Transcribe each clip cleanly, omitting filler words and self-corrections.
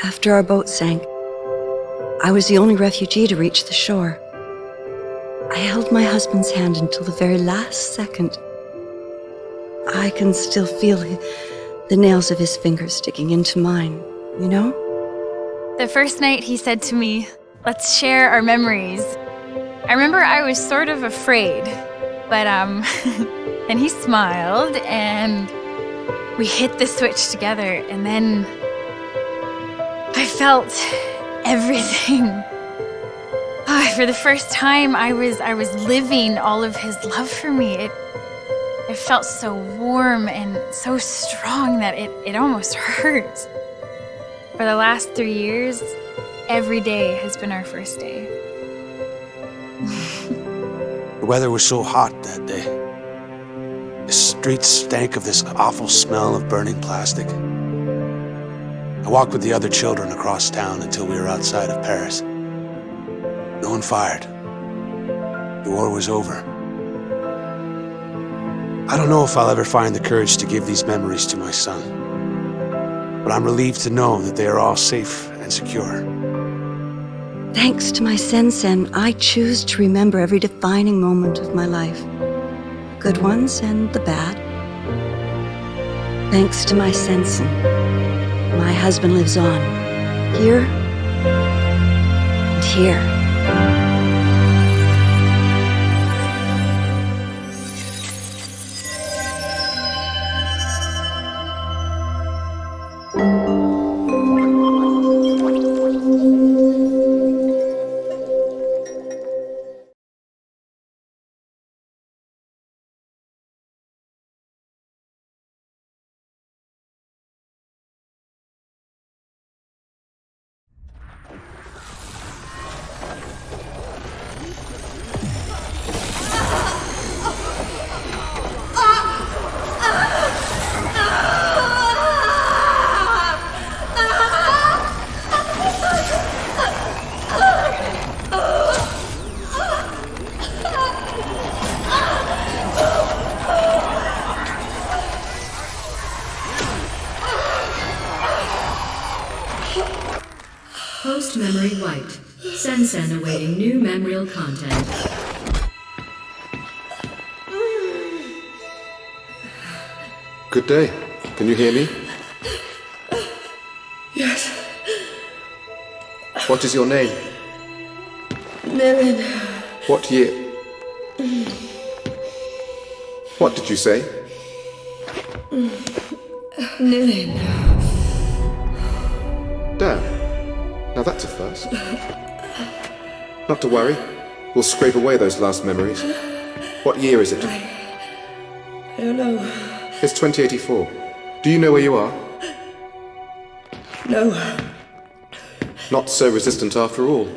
After our boat sank, I was the only refugee to reach the shore. I held my husband's hand until the very last second. I can still feel the nails of his fingers sticking into mine, you know? The first night he said to me, "Let's share our memories." I remember I was sort of afraid, but then he smiled and we hit the switch together, and then I felt everything. For the first time, I was living all of his love for me. It felt so warm and so strong that it almost hurt. For the last 3 years, every day has been our first day. The weather was so hot that day. The streets stank of this awful smell of burning plastic. I walked with the other children across town until we were outside of Paris. No one fired. The war was over. I don't know if I'll ever find the courage to give these memories to my son, but I'm relieved to know that they are all safe and secure. Thanks to my Sen-Sen, I choose to remember every defining moment of my life. Good ones and the bad. Thanks to my Sen-Sen, my husband lives on. Here and here. Post-memory wiped. Sen-Sen awaiting new memorial content. Good day. Can you hear me? Yes. What is your name? Nilin. What year? What did you say? Nilin. Damn. Now that's a first. Not to worry. We'll scrape away those last memories. What year is it? I don't know. It's 2084. Do you know where you are? No. Not so resistant after all.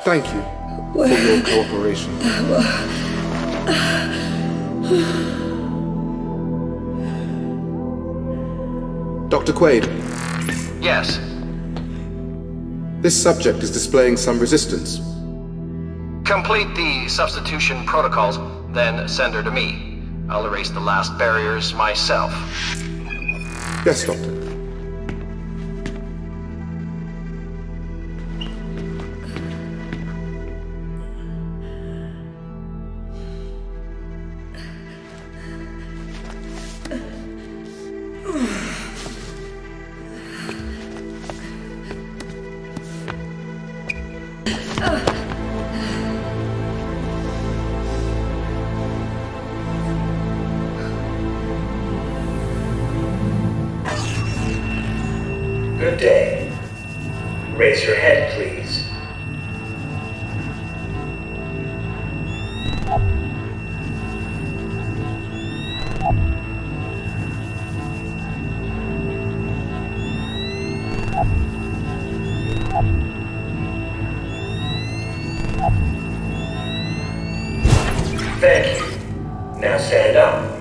Thank you for your cooperation. Dr. Quaid. Yes. This subject is displaying some resistance. Complete the substitution protocols, then send her to me. I'll erase the last barriers myself. Yes, Doctor. Good day. Raise your head, please. Thank you. Now stand up.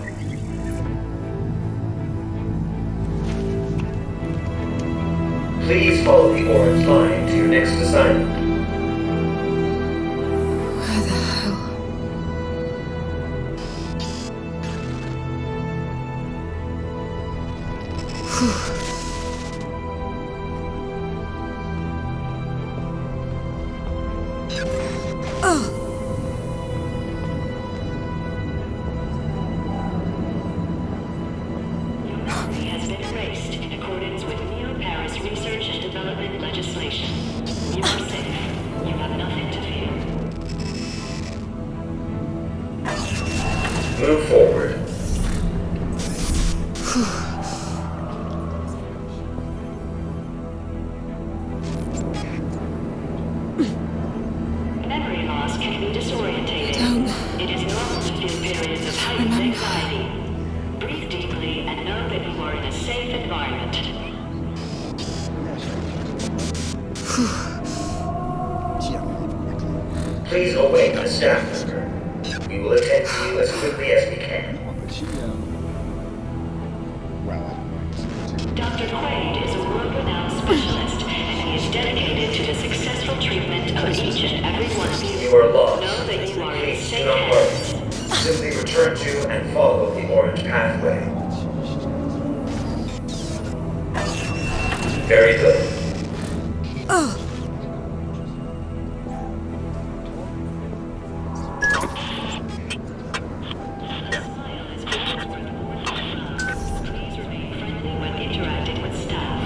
Please follow the orange line to your next assignment. Where the hell? been erased in accordance with Neo-Paris research and development legislation. You are safe. You have nothing to fear. Move forward. Memory loss can be disorientating. It is normal to feel periods of heightened anxiety. Breathe deeply and know that you are in a safe environment. Please await a staff member. We will attend to you as quickly as we can. Dr. Quaid is a world-renowned specialist, and he is dedicated to the successful treatment of each and every one of you. You are lost. Know that you are in Please do safe not hands. worry. Simply return to and follow the orange pathway. Very good. Please remain friendly when interacting with staff.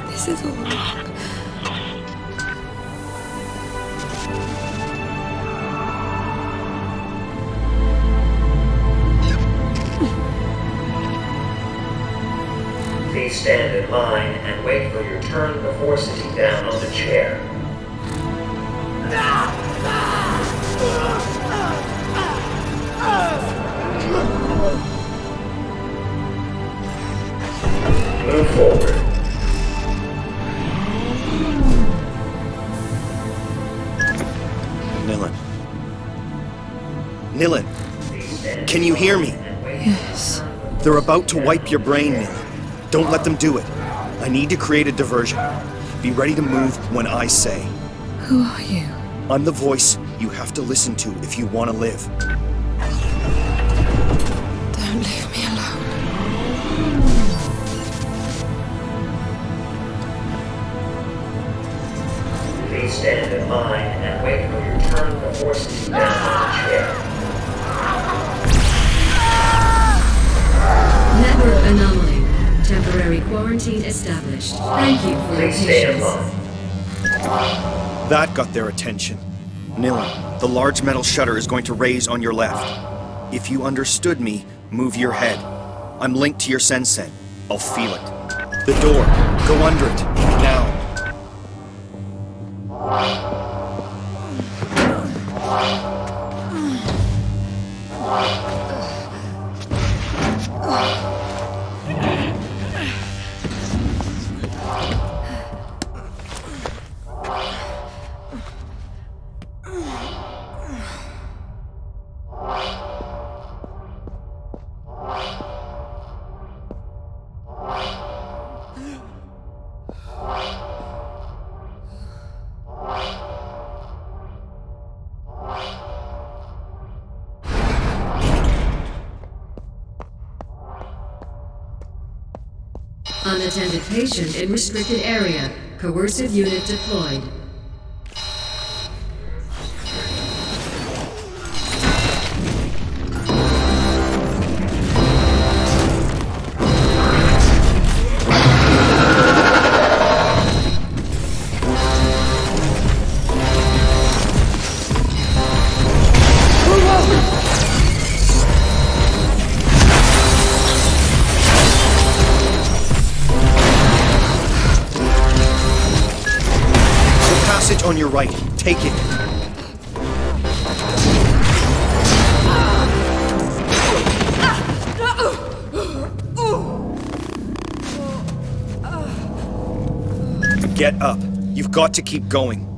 This is all wrong. Please stand in line and wait for your turn before sitting down on the chair. Move forward. Nilan, can you hear me? Yes. They're about to wipe your brain, Nilan. Don't let them do it. I need to create a diversion. Be ready to move when I say. Who are you? I'm the voice you have to listen to if you want to live. Don't leave me alone. Please stand in line and wait for your turn before sitting down on the chair. Network anomaly. Temporary quarantine established. Thank you for your Please stay in patience. line. That got their attention. Nilan, the large metal shutter is going to raise on your left. If you understood me, move your head. I'm linked to your sensen. I'll feel it. The door. Go under it. Now. Unattended patient in restricted area. Coercive unit deployed. On your right. Take it. Get up. You've got to keep going.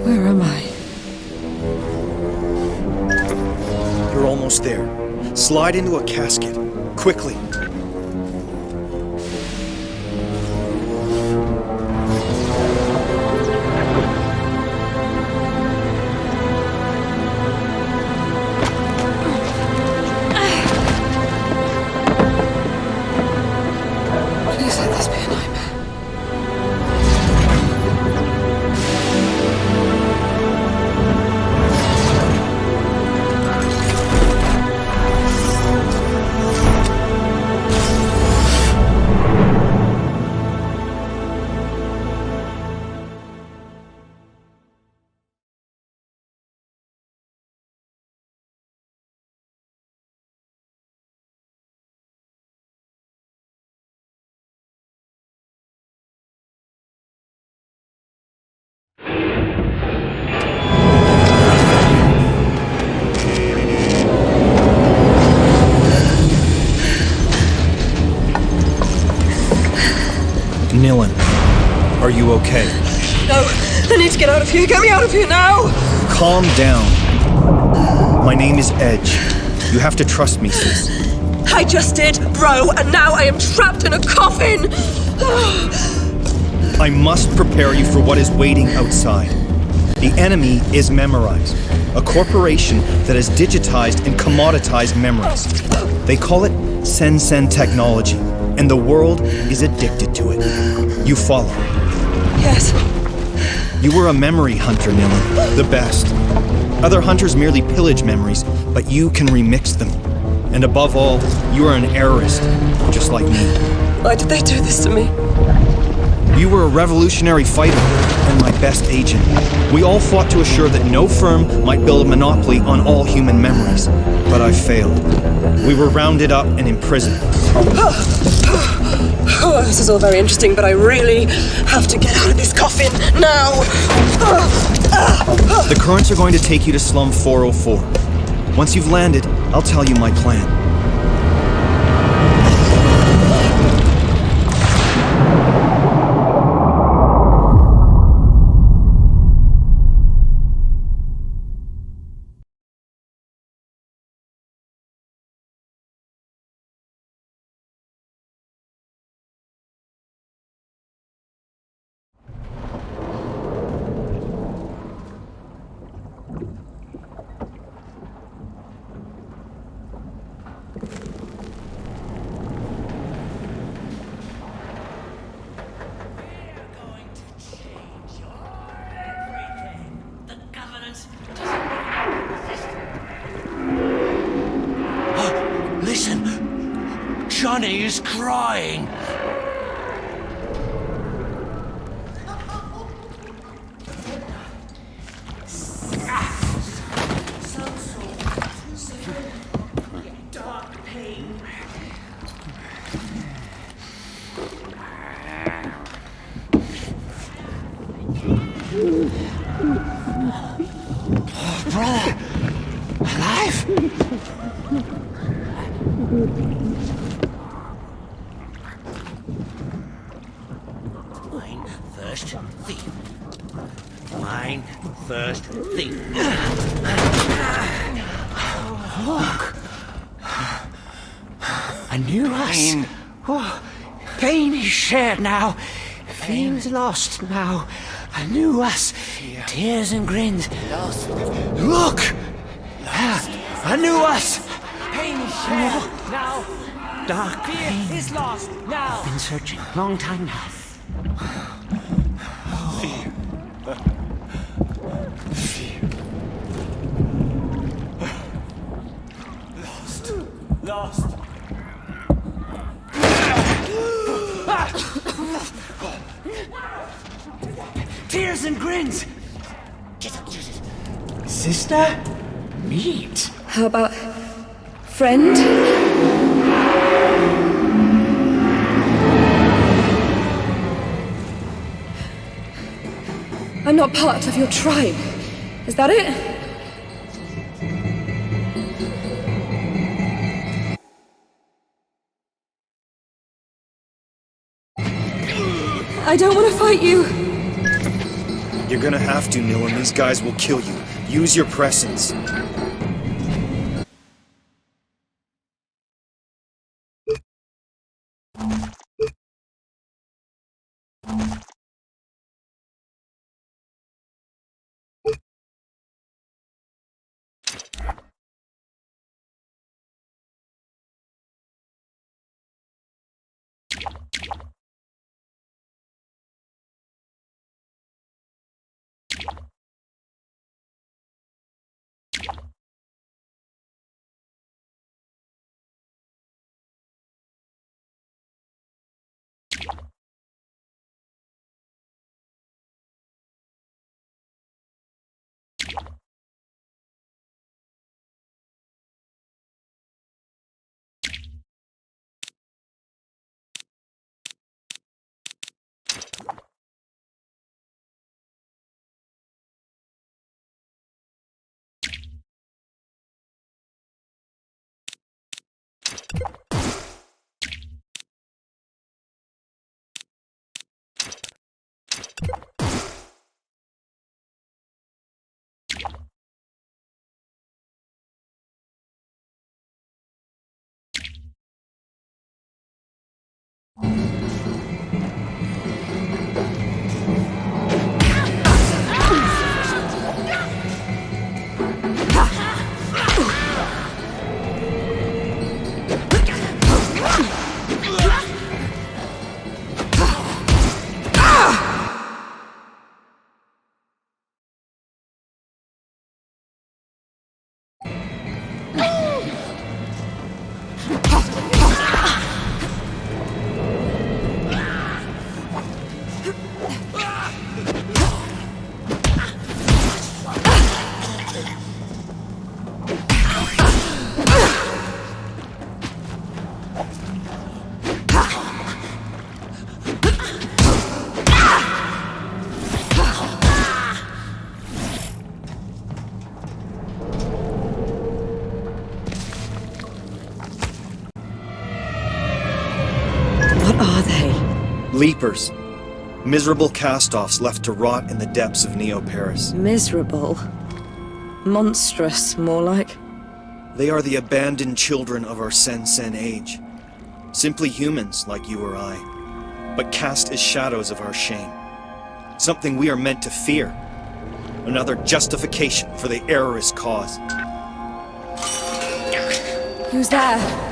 Where am I? You're almost there. Slide into a casket. Quickly. Please let this be a nightmare. Nilin, are you okay? No, I need to get out of here. Get me out of here now! Calm down. My name is Edge. You have to trust me, sis. I just did, bro, and now I am trapped in a coffin! I must prepare you for what is waiting outside. The enemy is Memorize, a corporation that has digitized and commoditized memories. They call it Sen technology, and the world is addicted to it. You follow. Yes. You were a memory hunter, Nilin, the best. Other hunters merely pillage memories, but you can remix them. And above all, you are an errorist, just like me. Why did they do this to me? You were a revolutionary fighter, and my best agent. We all fought to assure that no firm might build a monopoly on all human memories. But I failed. We were rounded up and imprisoned. Oh, this is all very interesting, but I really have to get out of this coffin now! The currents are going to take you to Slum 404. Once you've landed, I'll tell you my plan. Listen! Johnny is crying! Dark pain. Brother! Alive? Mine first thief. Mine first thief. Look. A new us. Oh, pain is shared now. Fear is lost now. A new us. Tears and grins. Lost. Look. Lost. A new us. Pain is shared now. Dark pain is lost now. I've been searching a long time now. Fear. Fear. Lost. Lost. Tears and grins. Sister? Meet. How about friend? I'm not part of your tribe. Is that it? I don't want to fight you. You're gonna have to, Nilin. These guys will kill you. Use your presence. Leapers. Miserable cast-offs left to rot in the depths of Neo-Paris. Miserable? Monstrous, more like. They are the abandoned children of our Sen age. Simply humans like you or I, but cast as shadows of our shame. Something we are meant to fear. Another justification for the errorist cause. Who's there?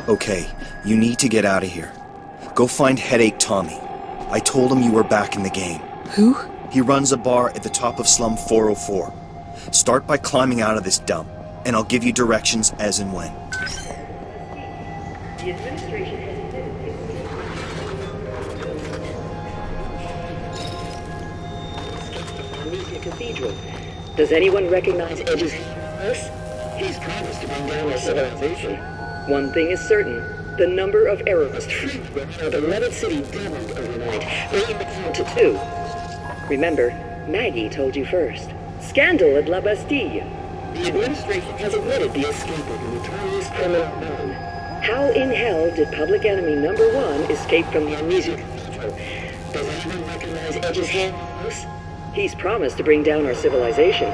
Okay, you need to get out of here. Go find Headache Tommy. I told him you were back in the game. Who? He runs a bar at the top of Slum 404. Start by climbing out of this dump, and I'll give you directions as and when. The administration has admitted Cathedral. Does anyone recognize Edge's house? He's promised to bring down our civilization. One thing is certain. The number of errors of the beloved city doubled overnight, bringing the count to 2. Remember, Maggie told you first. Scandal at La Bastille. The administration has admitted the escape of the notorious criminal Mano. How in hell did public enemy number 1 escape from the amnesia cathedral? Does anyone recognize Edge's house? He's promised to bring down our civilization.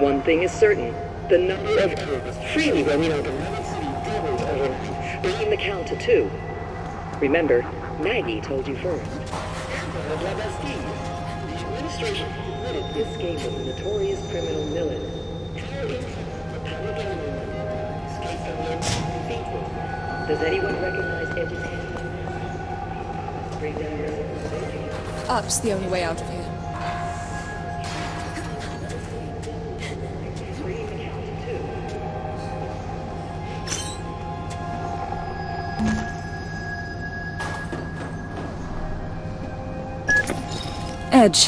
One thing is certain. The number of errors freely roaming our beloved city doubled overnight, bringing the count to 2. Remember, Maggie told you first. Scandal at La Bastille. The administration admitted the escape of the notorious criminal Millen. How in hell did public enemy number 1 escape from the amnesia cathedral? Does anyone recognize Edge's hand? Bring down your civilization. Up's the only way out of here. Edge.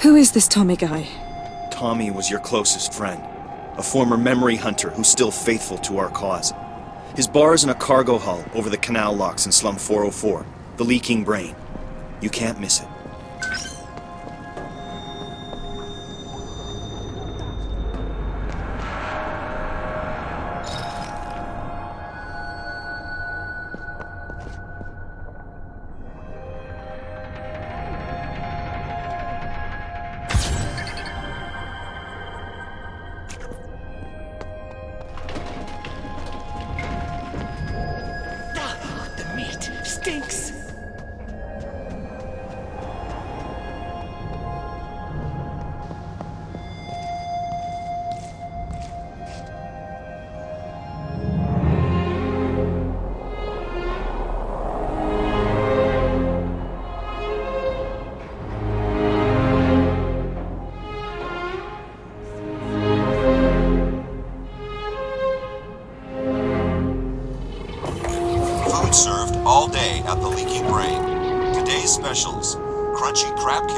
Who is this Tommy guy? Tommy was your closest friend. A former memory hunter who's still faithful to our cause. His bar's in a cargo hull over the canal locks in Slum 404. The Leaking Brain. You can't miss it. The meat stinks. Served all day at the Leaking Brain. Today's specials: crunchy crab cake.